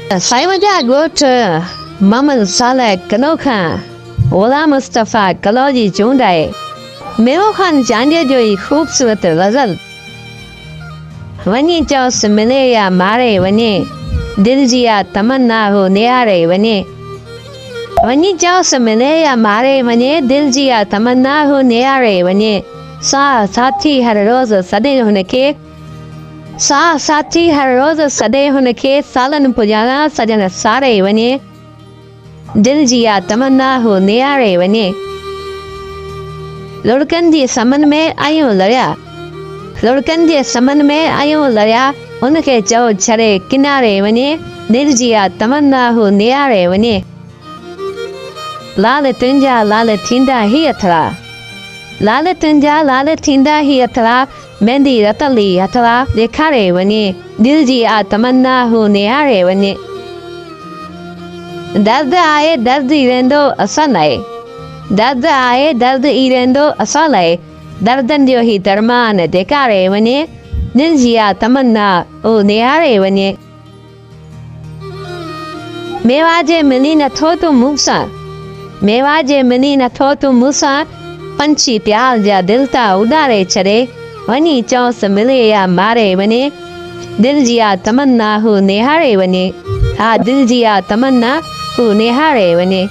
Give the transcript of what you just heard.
Saiwaja go to Maman Saleh Kanoka, Ola Mustafa Kaloji Jundai, Meohan Janja Joy hoops with the result. When you just Milaya Mare Vane, Dilzia Tamanna who Neare Vane. When you just Milaya Mare Vane, Dilzia Tamanna who Neare Vane. Sa Sati had a rose of Sade on a cake. Sa Sati had a rose of Sade on a cake, Salan Pujana, Sajana Sare Vane. Dilzia Tamanna who Neare Vane. Lurkandi Saman me Ayu Laria. Lurkandi Saman me Ayu Laria, Unake Jo Chare Kinare Vane, Dilzia Tamanna who Neare Vane. Lala Tinda Hiatra. Lala Tinda Hiatra, Mendi Ratali Atala, de Kare Vane, Dilzia Tamanna who Neare Vane. Dadda Irendo Asanai. Dadda Irendo Asalai. Dardandio hi Darman de Kare Vane, Dilzia Tamanna who Neare Vane. Mewaje Melina Toto Musa. Mewaje Melina Toto Musa. Panchi Pialja Dilta Udare Chare, Vani Chos Milaya Mare Vane, Dilzia Tamanna who Nehare Vane, Ha Dilzia Tamanna who Nehare Vane.